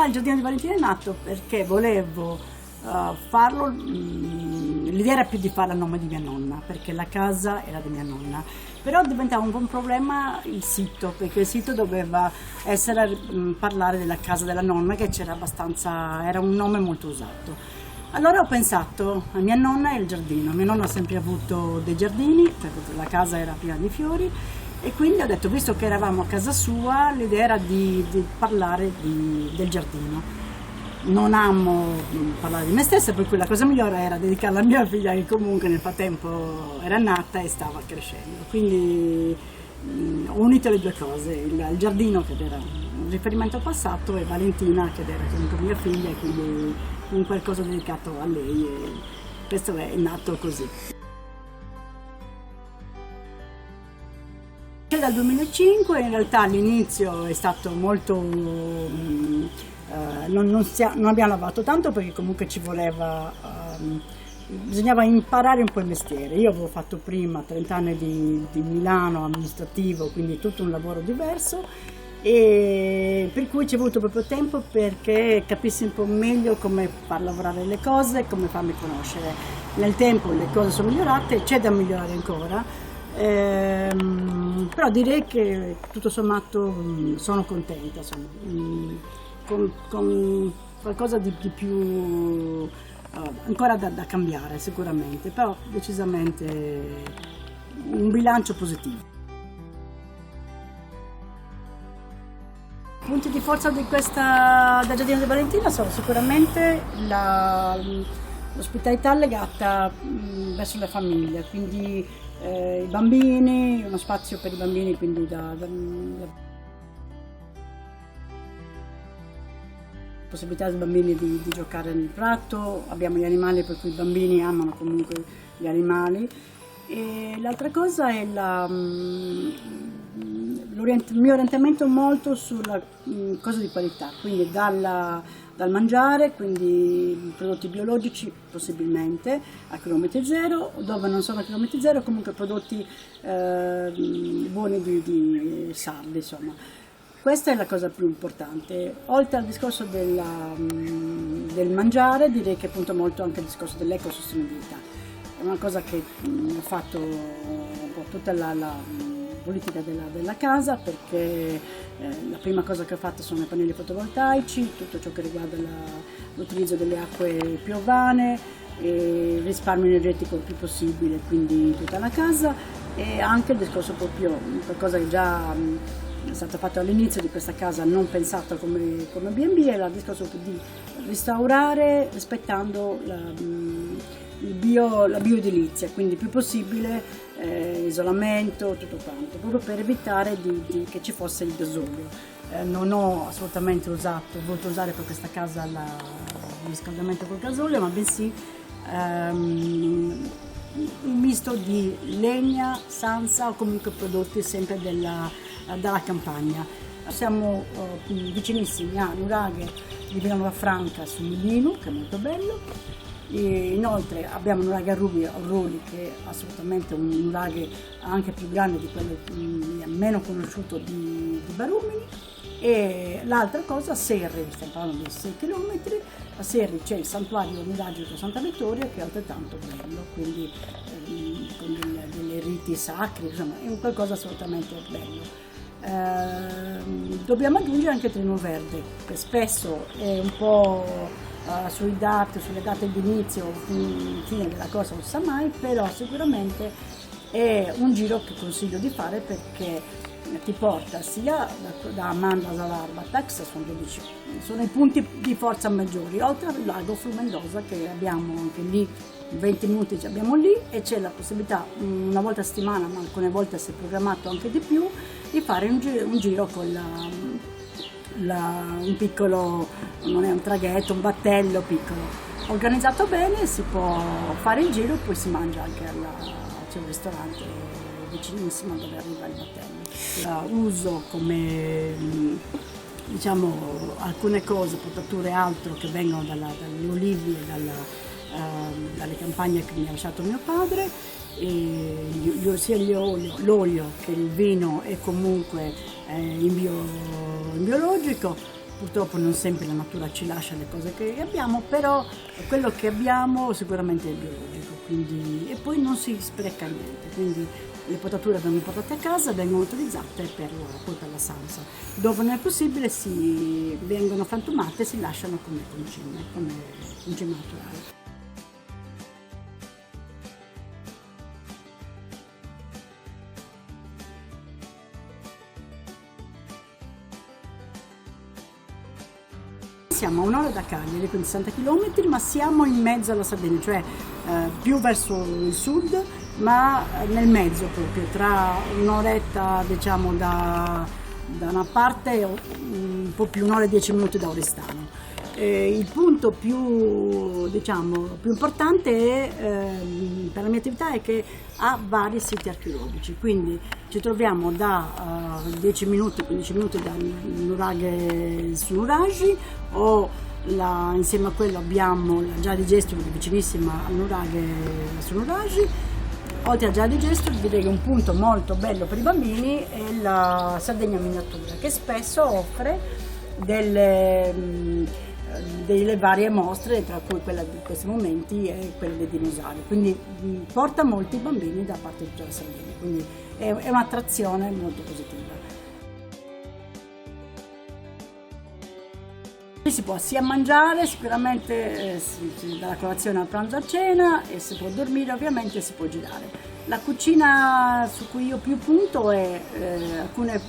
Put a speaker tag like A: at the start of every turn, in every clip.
A: il Giardino di Valentina è nato perché volevo farlo, l'idea era più di farlo a nome di mia nonna, perché la casa era di mia nonna, però diventava un po' un problema il sito, perché il sito doveva parlare della casa della nonna, che c'era abbastanza, era un nome molto usato. Allora ho pensato a mia nonna e il giardino. Mia nonna ha sempre avuto dei giardini, perché la casa era piena di fiori, e quindi ho detto, visto che eravamo a casa sua, l'idea era di parlare del giardino. Non amo parlare di me stessa, per cui la cosa migliore era dedicarla a mia figlia, che comunque nel frattempo era nata e stava crescendo. Quindi ho unito le due cose, il giardino, che era un riferimento al passato, e Valentina, che era comunque mia figlia, e quindi un qualcosa dedicato a lei, e questo è nato così. Dal 2005 in realtà all'inizio è stato molto, non abbiamo lavorato tanto, perché comunque ci voleva, bisognava imparare un po' il mestiere. Io avevo fatto prima 30 anni di Milano amministrativo, quindi tutto un lavoro diverso, e per cui ci è voluto proprio tempo perché capissi un po' meglio come far lavorare le cose, come farmi conoscere. Nel tempo le cose sono migliorate, c'è da migliorare ancora, però direi che tutto sommato sono contenta, insomma, con qualcosa di più ancora da cambiare sicuramente, però decisamente un bilancio positivo. I punti di forza di questa del Giardino di Valentina sono sicuramente l'ospitalità legata verso la famiglia, quindi i bambini, uno spazio per i bambini, quindi possibilità dei bambini di giocare nel prato. Abbiamo gli animali, per cui i bambini amano comunque gli animali. E l'altra cosa è il mio orientamento molto sulla cosa di qualità, quindi dal mangiare, quindi prodotti biologici possibilmente a chilometri zero, dove non sono a chilometri zero, comunque prodotti buoni di sardi, insomma. Questa è la cosa più importante. Oltre al discorso del mangiare, direi che appunto molto anche il discorso dell'ecosostenibilità. È una cosa che ho fatto un po' tutta la politica della casa, perché la prima cosa che ho fatto sono i pannelli fotovoltaici, tutto ciò che riguarda l'utilizzo delle acque piovane, il risparmio energetico il più possibile, quindi tutta la casa, e anche il discorso proprio, qualcosa che già è stato fatto all'inizio di questa casa, non pensato come B&B, è il discorso di restaurare rispettando la bioedilizia, quindi il più possibile isolamento, tutto quanto, proprio per evitare che ci fosse il gasolio. Non ho assolutamente voluto usare per questa casa il riscaldamento col gasolio, ma bensì un misto di legna, sansa o comunque prodotti sempre dalla campagna. Siamo vicinissimi a Nuraghe di Villanuova Franca, su Milino, che è molto bello. E inoltre abbiamo un nuraghe a Ruli, che è assolutamente un nuraghe anche più grande di quello meno conosciuto di Barumini. E l'altra cosa, a Serri, stiamo parlando di 6 km, a Serri c'è il santuario nuragico Santa Vittoria, che è altrettanto bello, quindi con delle riti sacri, insomma è un qualcosa assolutamente bello. Dobbiamo aggiungere anche Trino Verde, che spesso è un po' sulle date di inizio o fine della cosa non si sa mai, però sicuramente è un giro che consiglio di fare, perché ti porta sia da Mandras all'Arbatax, sono i punti di forza maggiori, oltre al lago Flumendosa, che abbiamo anche lì, 20 minuti ci abbiamo lì, e c'è la possibilità una volta a settimana, ma alcune volte si è programmato anche di più, di fare un giro con un piccolo, non è un traghetto, un battello piccolo, organizzato bene, si può fare il giro e poi si mangia anche c'è un ristorante vicinissimo dove arriva il battello. La uso come, diciamo, alcune cose, potature e altro che vengono dalle olivi e dalle campagne che mi ha lasciato mio padre, e sia l'olio che il vino è comunque in biologico, purtroppo non sempre la natura ci lascia le cose che abbiamo, però quello che abbiamo sicuramente è biologico, quindi, e poi non si spreca niente, quindi le potature vengono portate a casa, vengono utilizzate poi per la salsa. Dove non è possibile vengono frantumate e si lasciano come concime naturali. Siamo a un'ora da Cagliari, quindi 60 km, ma siamo in mezzo alla Sardegna, cioè più verso il sud, ma nel mezzo proprio, tra un'oretta diciamo da una parte e un po' più, un'ora e 10 minuti da Oristano. Il punto più importante per la mia attività è che ha vari siti archeologici, quindi ci troviamo da 10 minuti, 15 minuti dal nuraghe su Nuraghi, o insieme a quello abbiamo la Giada di Gesturi vicinissima al nuraghe su Nuraghi. Oltre a Giada di Gesturi, direi che un punto molto bello per i bambini è la Sardegna Miniatura, che spesso offre delle varie mostre, tra cui quella di questi momenti è quella dei dinosauri, quindi porta molti bambini da parte di tutta la Sardegna, quindi è un'attrazione molto positiva. Qui si può sia mangiare sicuramente, dalla colazione al pranzo a cena, e si può dormire, ovviamente si può girare. La cucina su cui io più punto è alcune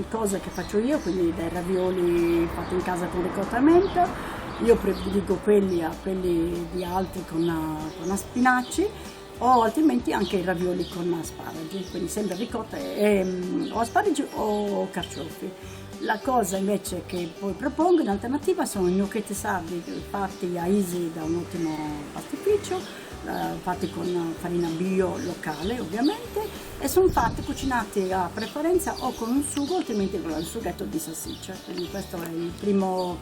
A: cose che faccio io, quindi dai ravioli fatti in casa con ricotta e menta. Io prediligo quelli a quelli di altri con spinaci, o altrimenti anche i ravioli con asparagi, quindi sempre ricotta o asparagi o carciofi. La cosa invece che poi propongo in alternativa sono i gnocchetti sardi fatti a Isi da un ottimo pastificio, fatti con farina bio locale ovviamente, e sono fatti cucinati a preferenza o con un sugo, altrimenti con il sughetto di salsiccia, quindi questo è il primo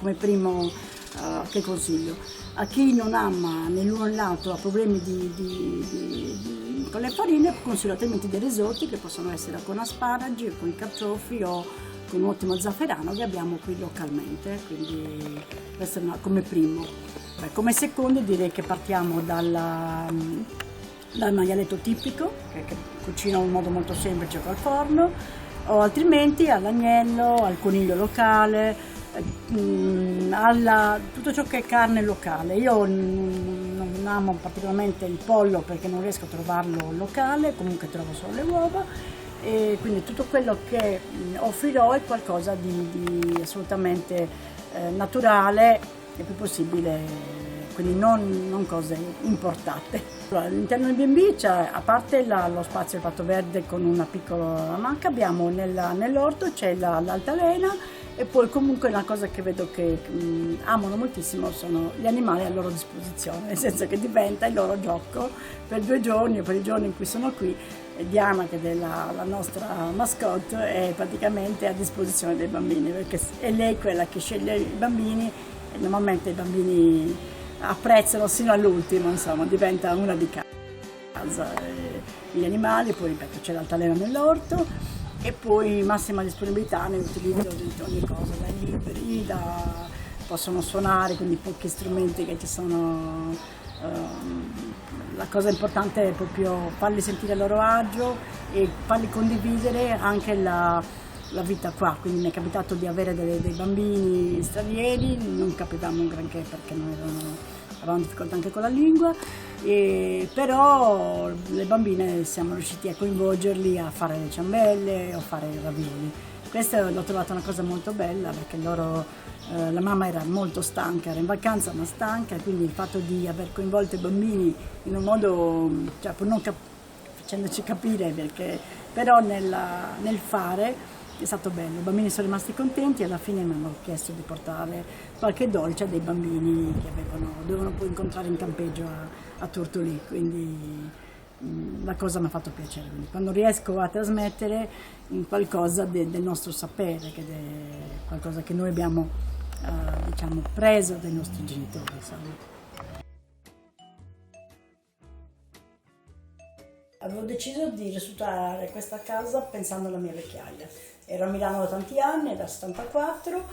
A: che consiglio. A chi non ama né l'uno né l'altro, ha problemi con le farine, consiglio altrimenti dei risotti che possono essere con asparagi, con i carciofi o con un ottimo zafferano che abbiamo qui localmente, quindi questo è come primo. Come secondo direi che partiamo dal maialetto tipico, che cucino in modo molto semplice col forno, o altrimenti all'agnello, al coniglio locale, tutto ciò che è carne locale. Io non amo particolarmente il pollo perché non riesco a trovarlo locale, comunque trovo solo le uova, e quindi tutto quello che offrirò è qualcosa di assolutamente naturale e più possibile, quindi non cose importate. All'interno del B&B c'è, a parte lo spazio del patto verde con una piccola macchia, abbiamo nell'orto c'è l'altalena, e poi comunque una cosa che vedo che amano moltissimo sono gli animali a loro disposizione, nel senso che diventa il loro gioco per 2 giorni, o per i giorni in cui sono qui. Diana, che è la nostra mascotte, è praticamente a disposizione dei bambini, perché è lei quella che sceglie i bambini, e normalmente i bambini apprezzano sino all'ultimo, insomma, diventa una di casa. Gli animali, poi ripeto, c'è l'altalena nell'orto, e poi massima disponibilità nell'utilizzo di ogni cosa, dai libri, possono suonare, quindi pochi strumenti che ci sono. La cosa importante è proprio farli sentire a loro agio e farli condividere anche la vita qua, quindi mi è capitato di avere dei bambini stranieri, non capivamo un granché perché avevamo difficoltà anche con la lingua, però le bambine siamo riusciti a coinvolgerli a fare le ciambelle o fare i ravioli. Questa l'ho trovata una cosa molto bella, perché la mamma era molto stanca, era in vacanza ma stanca, e quindi il fatto di aver coinvolto i bambini in un modo, cioè pur non facendoci capire, però nel fare è stato bello. I bambini sono rimasti contenti e alla fine mi hanno chiesto di portare qualche dolce a dei bambini che dovevano poi incontrare in campeggio a Tortolì, quindi la cosa mi ha fatto piacere. Quindi, quando riesco a trasmettere qualcosa del nostro sapere, che è qualcosa che noi abbiamo preso dai nostri genitori, insomma. Avevo deciso di ristrutturare questa casa pensando alla mia vecchiaia. Ero a Milano da tanti anni, dal 74,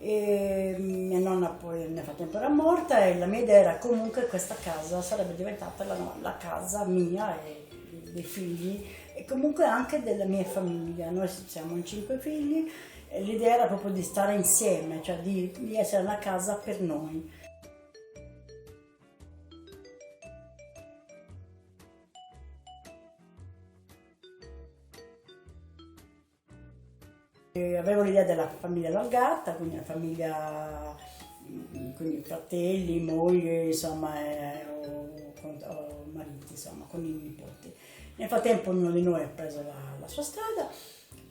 A: e mia nonna poi nel frattempo era morta e la mia idea era comunque che questa casa sarebbe diventata la casa mia e dei figli e comunque anche della mia famiglia. Noi siamo in 5 figli e l'idea era proprio di stare insieme, cioè di essere una casa per noi. Avevo l'idea della famiglia allargata, quindi una famiglia, quindi fratelli, moglie, insomma, o mariti, insomma, con i nipoti. Nel frattempo ognuno di noi ha preso la sua strada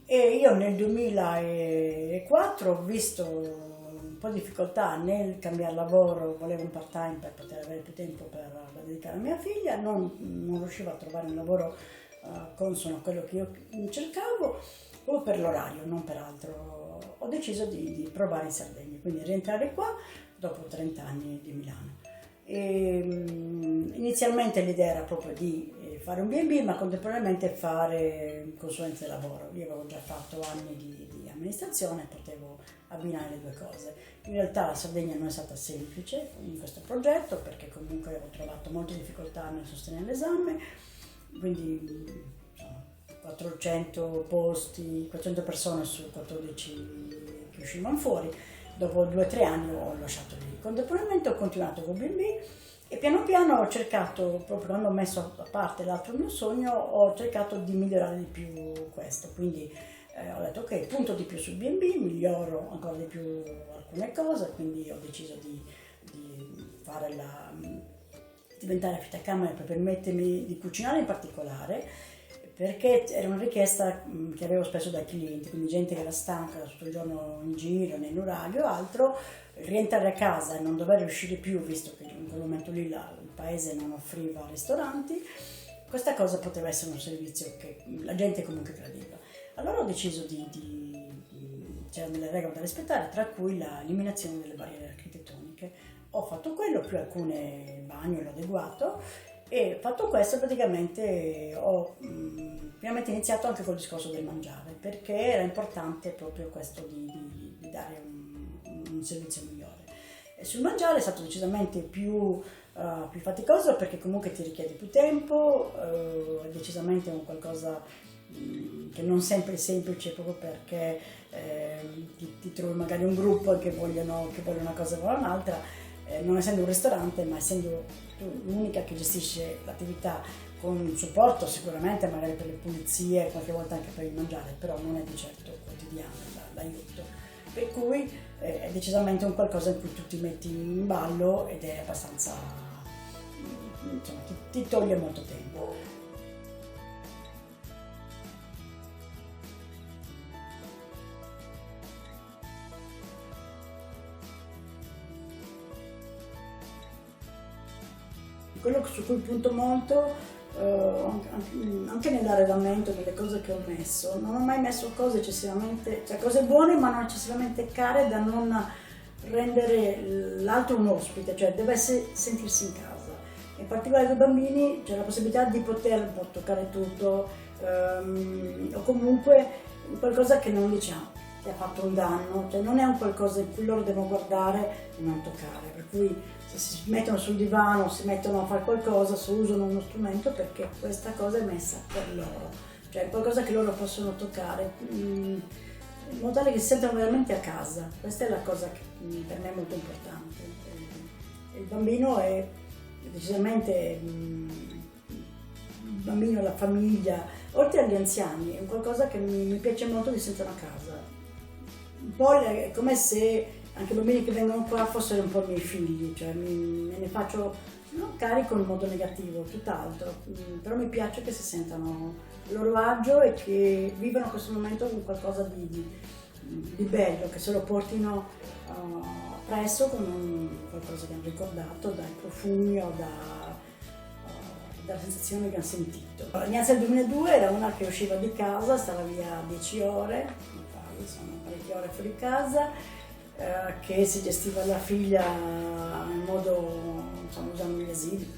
A: e io nel 2004 ho visto un po' di difficoltà nel cambiare lavoro, volevo un part-time per poter avere più tempo per dedicare a mia figlia, non riuscivo a trovare un lavoro consono a quello che io cercavo, proprio per l'orario, non per altro. Ho deciso di provare in Sardegna, quindi rientrare qua dopo 30 anni di Milano. Inizialmente l'idea era proprio di fare un B&B, ma contemporaneamente fare consulenza del lavoro. Io avevo già fatto anni di amministrazione, potevo abbinare le due cose. In realtà la Sardegna non è stata semplice in questo progetto perché comunque ho trovato molte difficoltà nel sostenere l'esame, quindi 400 posti, 400 persone su 14 che uscivano fuori. Dopo 2 o 3 anni ho lasciato lì. Contemporaneamente ho continuato con B&B e piano piano ho cercato, proprio quando ho messo a parte l'altro mio sogno, ho cercato di migliorare di più questo. Quindi ho detto ok, punto di più sul B&B, miglioro ancora di più alcune cose, quindi ho deciso di fare diventare affittacamere per permettermi di cucinare in particolare, perché era una richiesta che avevo spesso dai clienti, quindi gente che era stanca tutto il giorno in giro, nei nuraghi o altro, rientrare a casa e non dover uscire più, visto che in quel momento lì il paese non offriva ristoranti, questa cosa poteva essere un servizio che la gente comunque gradeva. Allora ho deciso c'erano delle regole da rispettare, tra cui l'eliminazione delle barriere architettoniche. Ho fatto quello, più alcune bagno l'ho adeguato. E fatto questo praticamente ho finalmente iniziato anche col discorso del mangiare, perché era importante proprio questo di dare un servizio migliore. E sul mangiare è stato decisamente più faticoso perché comunque ti richiede più tempo, è decisamente un qualcosa che non sempre è semplice proprio perché ti trovi magari un gruppo che vogliono una cosa o un'altra. Non essendo un ristorante, ma essendo tu l'unica che gestisce l'attività con un supporto sicuramente magari per le pulizie, qualche volta anche per il mangiare, però non è di certo quotidiano l'aiuto. Per cui è decisamente un qualcosa in cui tu ti metti in ballo ed è abbastanza, insomma, ti toglie molto tempo. Quello su cui punto molto, anche nell'arredamento, nelle cose che ho messo, non ho mai messo cose eccessivamente, cioè cose buone ma non eccessivamente care da non rendere l'altro un ospite, cioè deve sentirsi in casa. In particolare con i bambini c'è la possibilità di poter toccare tutto, o comunque qualcosa che non diciamo che ha fatto un danno, cioè non è un qualcosa in cui loro devono guardare e non toccare, per cui se si mettono sul divano, si mettono a fare qualcosa, se usano uno strumento perché questa cosa è messa per loro, cioè qualcosa che loro possono toccare, in modo tale che si sentano veramente a casa. Questa è la cosa che per me è molto importante. Il bambino è decisamente, il bambino, la famiglia, oltre agli anziani, è qualcosa che mi piace molto di sentire a casa. Un po' è come se anche i bambini che vengono qua fossero un po' i miei figli, cioè me ne faccio non carico in modo negativo, tutt'altro, però mi piace che si sentano a loro agio e che vivano questo momento con qualcosa di bello, che se lo portino presso con qualcosa che hanno ricordato, dai profumi o dalla sensazione che hanno sentito. L'inizio del 2002 era una che usciva di casa, stava via 10 ore, sono parecchie ore fuori casa, che si gestiva la figlia in modo, insomma, usando gli asili,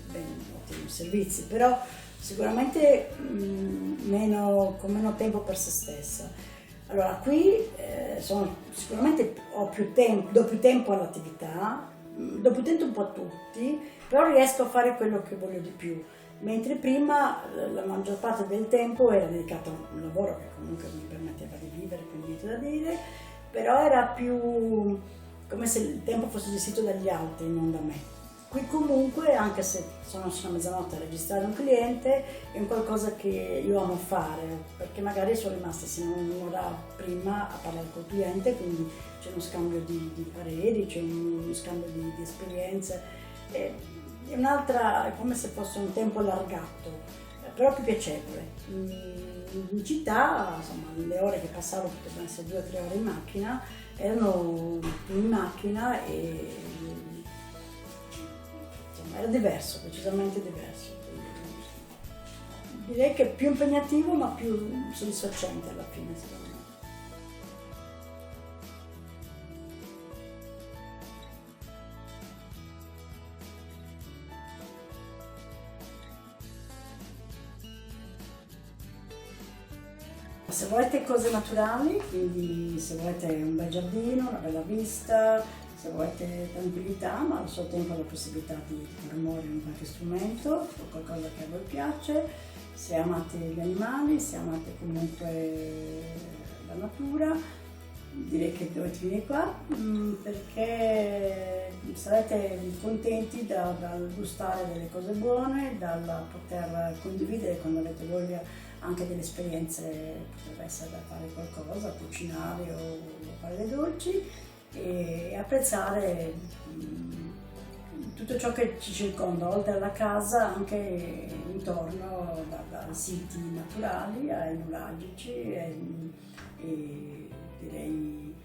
A: ottimi servizi, però sicuramente con meno tempo per se stessa. Allora, qui sicuramente do più tempo all'attività, do più tempo un po' a tutti, però riesco a fare quello che voglio di più. Mentre prima la maggior parte del tempo era dedicato a un lavoro che comunque mi permetteva di vivere, quindi niente da dire, però era più come se il tempo fosse gestito dagli altri, non da me. Qui comunque, anche se sono fino a mezzanotte a registrare un cliente, è un qualcosa che io amo fare, perché magari sono rimasta sino un'ora prima a parlare col cliente, quindi c'è uno scambio di pareri, c'è uno scambio di esperienze. È un'altra, è come se fosse un tempo allargato, però più piacevole. In città, insomma, le ore che passavo, potevano essere 2 o 3 ore in macchina, erano in macchina e insomma, era diverso, decisamente diverso. Direi che è più impegnativo ma più soddisfacente alla fine, secondo me. Se volete cose naturali, quindi se volete un bel giardino, una bella vista, se volete tranquillità, ma allo stesso tempo la possibilità di promuovere un qualche strumento o qualcosa che a voi piace, se amate gli animali, se amate comunque la natura, direi che dovete venire qua perché sarete contenti dal gustare delle cose buone, dal poter condividere quando avete voglia anche delle esperienze, potrebbe essere da fare qualcosa, cucinare o fare dei dolci e apprezzare tutto ciò che ci circonda, oltre alla casa, anche intorno, da siti naturali ai nuragici e direi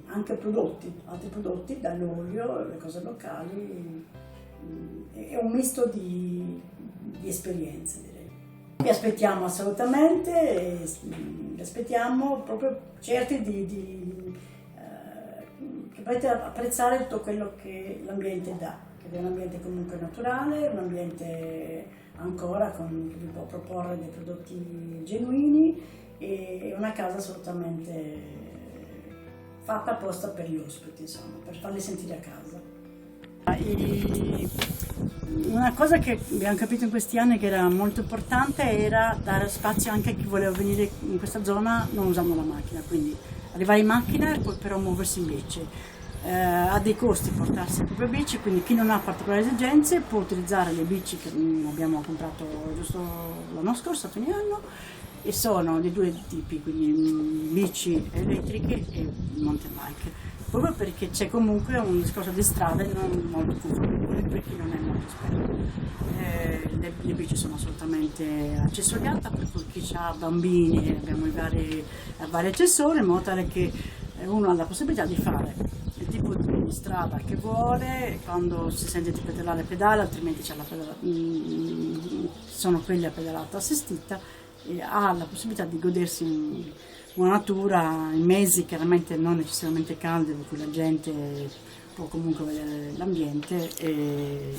A: anche altri prodotti, dall'olio, le cose locali, è un misto di esperienze, direi. Vi aspettiamo assolutamente, vi aspettiamo proprio certi che potete apprezzare tutto quello che l'ambiente dà, che è un ambiente comunque naturale, un ambiente ancora che vi può proporre dei prodotti genuini e una casa assolutamente fatta apposta per gli ospiti, insomma, per farli sentire a casa. Una cosa che abbiamo capito in questi anni che era molto importante era dare spazio anche a chi voleva venire in questa zona non usando la macchina, quindi arrivare in macchina e poi però muoversi in bici. Ha dei costi portarsi le proprie bici, quindi chi non ha particolari esigenze può utilizzare le bici che abbiamo comprato giusto l'anno scorso, a fine anno, e sono di 2 tipi, quindi bici elettriche e mountain bike. Proprio perché c'è comunque un discorso di strade non molto confortevole per chi non è molto esperto. Le bici sono assolutamente accessoriate, per cui chi ha bambini abbiamo i vari accessori, in modo tale che uno ha la possibilità di fare il tipo di strada che vuole, quando si sente di pedalare pedala, altrimenti c'è sono quelli a pedalata assistita, e ha la possibilità di godersi una natura in mesi chiaramente non necessariamente caldi, per cui la gente può comunque vedere l'ambiente e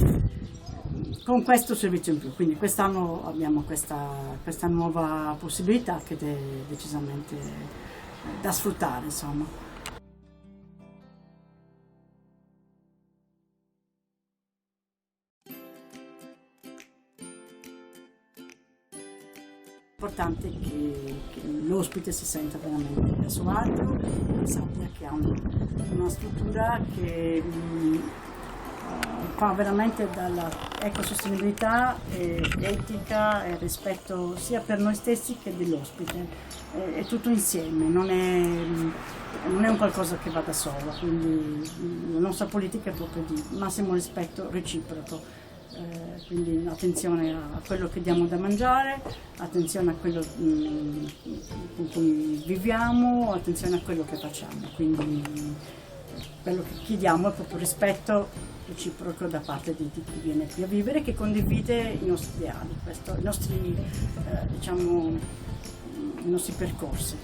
A: con questo servizio in più. Quindi quest'anno abbiamo questa nuova possibilità che è decisamente da sfruttare, insomma. È importante che l'ospite si senta veramente a suo agio e sappia che ha una struttura che fa veramente dalla ecosostenibilità, etica e rispetto sia per noi stessi che dell'ospite. È tutto insieme, non è un qualcosa che va da solo, quindi la nostra politica è proprio di massimo rispetto reciproco. Quindi attenzione a quello che diamo da mangiare, attenzione a quello con cui viviamo, attenzione a quello che facciamo. Quindi quello che chiediamo è proprio rispetto reciproco da parte di chi viene qui a vivere, che condivide i nostri ideali, i nostri, diciamo, i nostri percorsi.